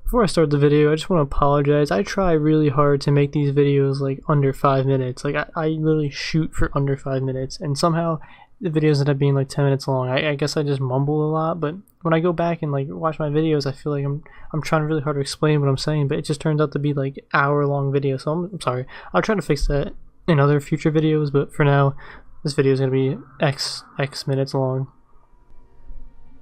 Before I start the video, I just want to apologize. I try really hard to make these videos like under 5 minutes. Like I literally shoot for under 5 minutes, and somehow the videos end up being like 10 minutes long. I guess I just mumble a lot, but when I go back and like watch my videos, I feel like I'm trying really hard to explain what I'm saying, but it just turns out to be like hour-long videos. So I'm sorry. I'll try to fix that in other future videos, but for now, this video is gonna be X minutes long.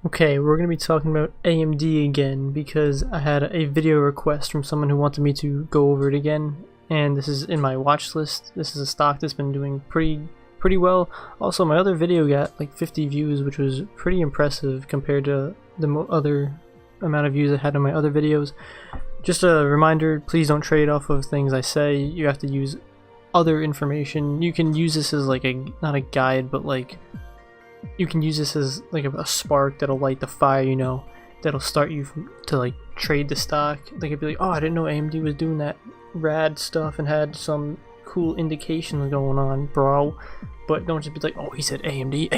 Okay, we're going to be talking about AMD again because I had a video request from someone who wanted me to go over it again, and this is in my watch list. This is a stock that's been doing pretty well. Also, my other video got like 50 views, which was pretty impressive compared to the other amount of views I had on my other videos. Just a reminder, please don't trade off of things I say. You have to use other information. You can use this as like not a guide, but like you can use this as like a spark that'll light the fire, you know, that'll start you to like trade the stock. They could be like, oh, I didn't know AMD was doing that rad stuff and had some cool indications going on, bro. But don't just be like, oh, he said AMD,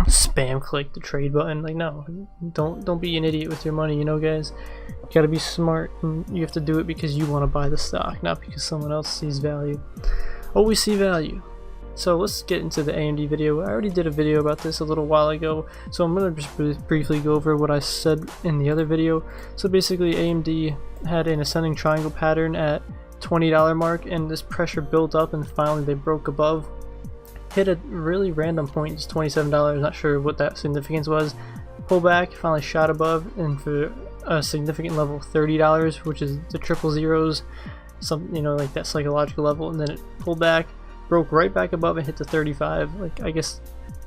spam click the trade button. Like, no, don't be an idiot with your money, you know, guys. You gotta be smart, and you have to do it because you want to buy the stock, not because someone else sees value. Always see value. So let's get into the AMD video. I already did a video about this a little while ago, so I'm going to just briefly go over what I said in the other video. So basically AMD had an ascending triangle pattern at $20 mark, and this pressure built up and finally they broke above. Hit a really random point, it's $27, not sure what that significance was. Pull back, finally shot above, and for a significant level $30, which is the triple zeros, some, you know, like that psychological level, and then it pulled back, broke right back above and hit the 35, like I guess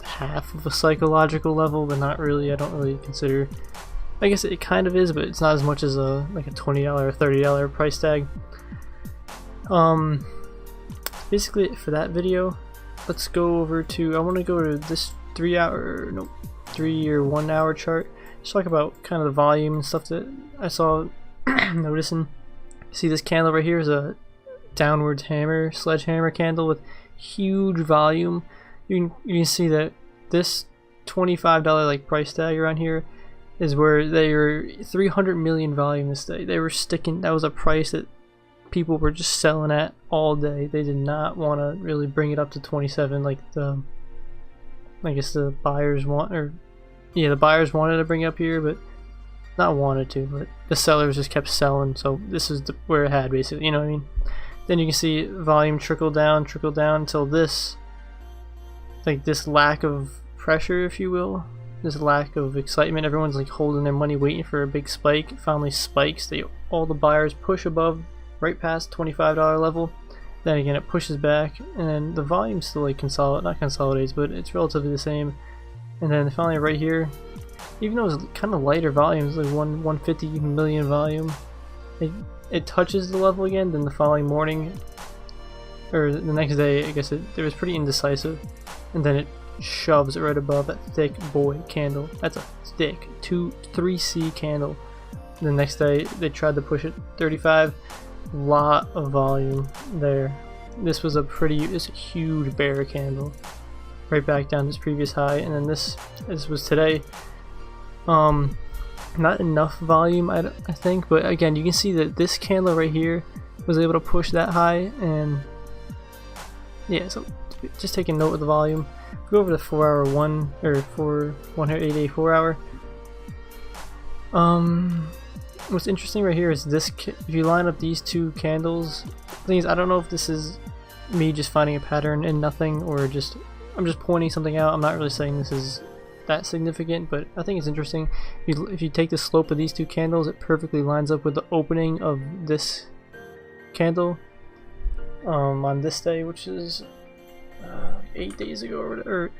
half of a psychological level, but not really. I don't really consider, I guess it kind of is, but it's not as much as like a $20 or $30 price tag. Basically for that video, let's go over to, I want to go to this 3 or 1 hour chart. Just talk about kind of the volume and stuff that I saw noticing. See this candle right here is a downwards hammer, sledgehammer candle with huge volume. You can see that this $25 like price tag around here is where they were 300 million volume this day. They were sticking, that was a price that people were just selling at all day. They did not want to really bring it up to 27 like the, I guess the buyers want, or yeah, the buyers wanted to bring it up here, but not wanted to, but the sellers just kept selling. So this is where it had basically, you know what I mean? Then you can see volume trickle down until this, like this lack of pressure, if you will, this lack of excitement. Everyone's like holding their money, waiting for a big spike. It finally spikes. All the buyers push above, right past $25 level. Then again, it pushes back, and then the volume still like not consolidates, but it's relatively the same. And then finally, right here, even though it's kind of lighter volumes, like 150 million volume, it touches the level again. Then the following morning, or the next day, I guess it was pretty indecisive, and then it shoves it right above that thick boy candle. That's a thick 3C candle. And the next day they tried to push it 35, lot of volume there. This was it's a huge bear candle, right back down to its previous high, and then this was today. Not enough volume, I think, but again, you can see that this candle right here was able to push that high, and yeah, so just take a note of the volume. Go over the 4 hour one, or 8-day 4 hour. What's interesting right here is this, if you line up these two candles, thing is, I don't know if this is me just finding a pattern in nothing, or just I'm just pointing something out. I'm not really saying this is that significant, but I think it's interesting. If you take the slope of these two candles, it perfectly lines up with the opening of this candle on this day, which is 8 days ago, or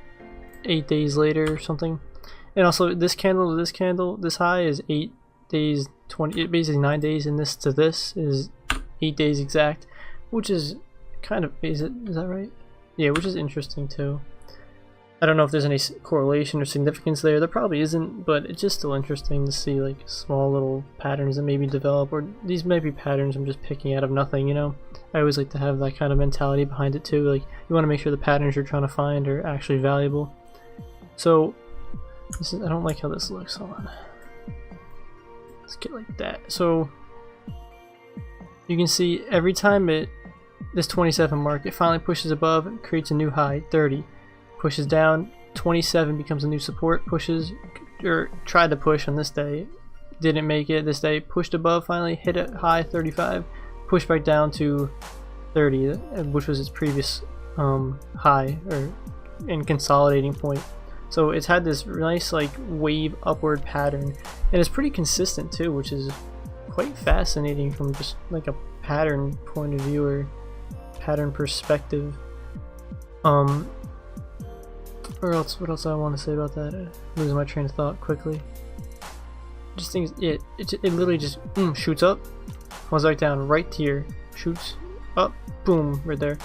8 days later or something. And also this candle to this candle, this high is 8 days, basically 9 days, and this to this is 8 days exact, which is kind of, is that right? Yeah, which is interesting too. I don't know if there's any correlation or significance there. There probably isn't, but it's just still interesting to see like small little patterns that maybe develop, or these may be patterns I'm just picking out of nothing, you know? I always like to have that kind of mentality behind it too. Like, you want to make sure the patterns you're trying to find are actually valuable. So, I don't like how this looks. Hold on. Let's get like that. So, you can see every time this 27 mark, it finally pushes above, creates a new high, 30, pushes down, 27 becomes a new support, pushes, or tried to push on this day, didn't make it. This day pushed above, finally hit a high, 35, pushed back down to 30, which was its previous high or in consolidating point. So it's had this nice like wave upward pattern, and it's pretty consistent too, which is quite fascinating from just like a pattern point of view or pattern perspective. What else I want to say about that? Losing my train of thought quickly. Just things, it literally just shoots up, comes back down right here, shoots up, boom, right there.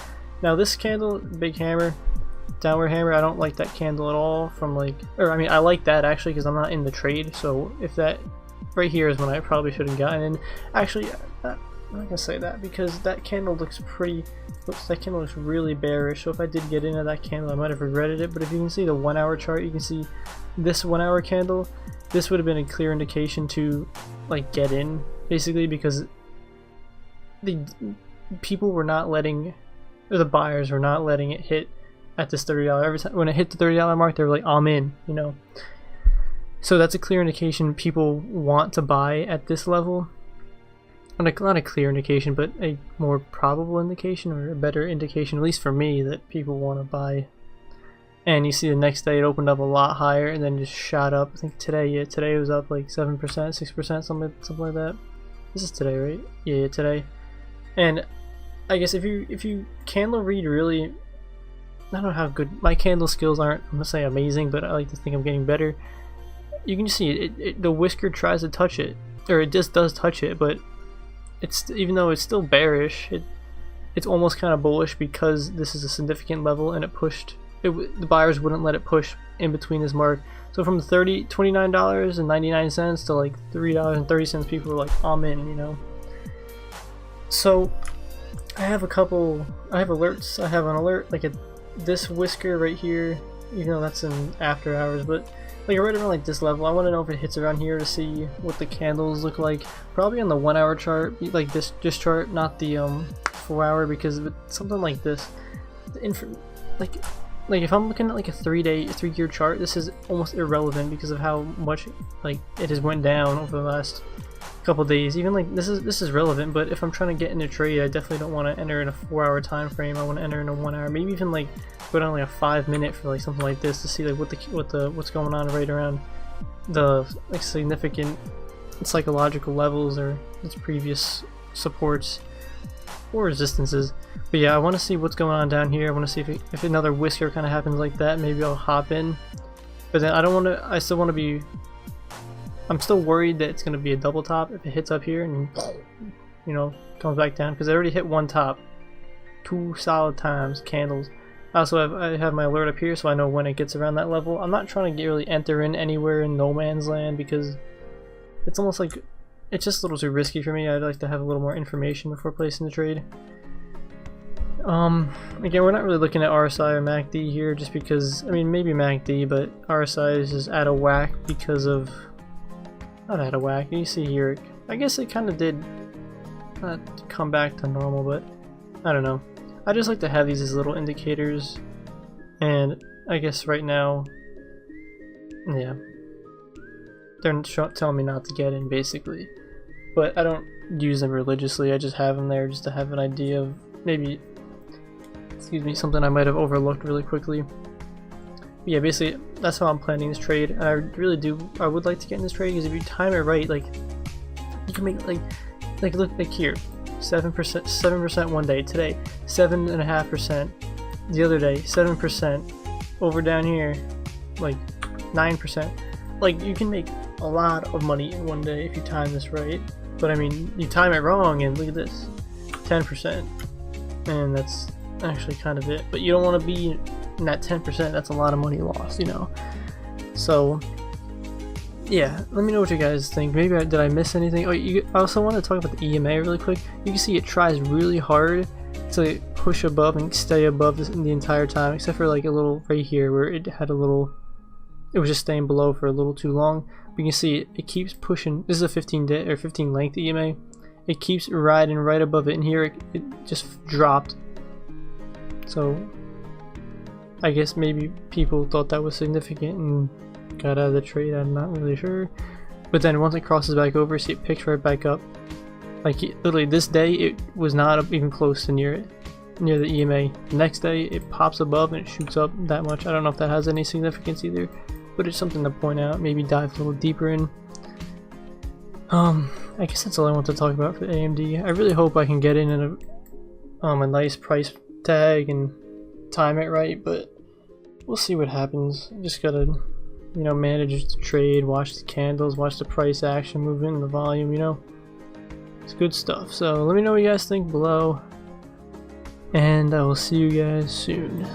Now this candle, big hammer, downward hammer, I don't like that candle at all. From like, or I mean, I like that actually because I'm not in the trade. So if that right here is when I probably should have gotten in. Actually, I'm not gonna say that because that candle looks pretty. That candle looks really bearish. So if I did get into that candle, I might have regretted it. But if you can see the 1 hour chart, you can see this 1 hour candle. This would have been a clear indication to like get in, basically, because the people were not letting, or the buyers were not letting it hit at this $30. Every time when it hit the $30 mark, they were like, I'm in, you know. So that's a clear indication people want to buy at this level. Not a clear indication, but a more probable indication, or a better indication, at least for me, that people want to buy. And you see the next day it opened up a lot higher and then just shot up. I think today it was up like 7%, 6%, something like that. This is today, right? Yeah, today. And I guess if you candle read really, I don't know how good my candle skills aren't. I'm gonna say amazing, but I like to think I'm getting better. You can just see it, the whisker tries to touch it, or it just does touch it, but it's, even though it's still bearish, it's almost kind of bullish because this is a significant level and it pushed. The buyers wouldn't let it push in between this mark. So from $29.99 to like $3.30, people were like, I'm in, you know. So I have alerts. I have an alert like this whisker right here, even though that's in after hours, but like right around like this level. I want to know if it hits around here to see what the candles look like. Probably on the 1 hour chart, like this chart, not the 4 hour, because with something like this, like if I'm looking at like a 3-year chart, this is almost irrelevant because of how much like it has went down over the last couple days. Even like this is relevant, but if I'm trying to get in a trade, I definitely don't want to enter in a 4 hour time frame. I want to enter in a 1 hour, maybe even like go down like a 5 minute for like something like this to see like what's going on right around the like significant psychological levels or its previous supports or resistances. But yeah, I want to see what's going on down here. I want to see if another whisker kind of happens like that. Maybe I'll hop in, but then I don't want to. I still want to be. I'm still worried that it's going to be a double top if it hits up here and, you know, comes back down, because I already hit one top 2 solid times, candles. Also, I have my alert up here so I know when it gets around that level. I'm not trying to really enter in anywhere in no man's land because it's almost like it's just a little too risky for me. I'd like to have a little more information before placing the trade. Again, we're not really looking at RSI or MACD here just because, I mean, maybe MACD, but RSI is just out of whack because of, not out of whack, you see here, I guess it kind of did not come back to normal, but I don't know. I just like to have these as little indicators, and I guess right now, yeah, they're telling me not to get in basically, but I don't use them religiously. I just have them there just to have an idea of maybe, excuse me, something I might have overlooked really quickly. But yeah, basically that's how I'm planning this trade, and I would like to get in this trade because if you time it right, like you can make like look like here, 7% one day, today 7.5%, the other day 7%, over down here like 9%. Like you can make a lot of money in one day if you time this right. But I mean, you time it wrong and look at this, 10%, and that's actually kind of it. But you don't want to be in that 10%. That's a lot of money lost, you know. So yeah, let me know what you guys think. Maybe did I miss anything? Oh, I also want to talk about the EMA really quick. You can see it tries really hard to push above and stay above this the entire time, except for like a little right here where it had a little, it was just staying below for a little too long. But you can see it keeps pushing. This is a 15 length EMA, it keeps riding right above it, and here it just dropped. So I guess maybe people thought that was significant and got out of the trade. I'm not really sure. But then once it crosses back over, see, it picks right back up. Like literally this day it was not even close to near the EMA. The next day it pops above and it shoots up that much. I don't know if that has any significance either, but it's something to point out. Maybe dive a little deeper in. I guess that's all I want to talk about for AMD. I really hope I can get in at a nice price tag and time it right, but we'll see what happens. Just gotta, you know, manage the trade, watch the candles, watch the price action movement and the volume, you know. It's good stuff. So let me know what you guys think below, and I will see you guys soon.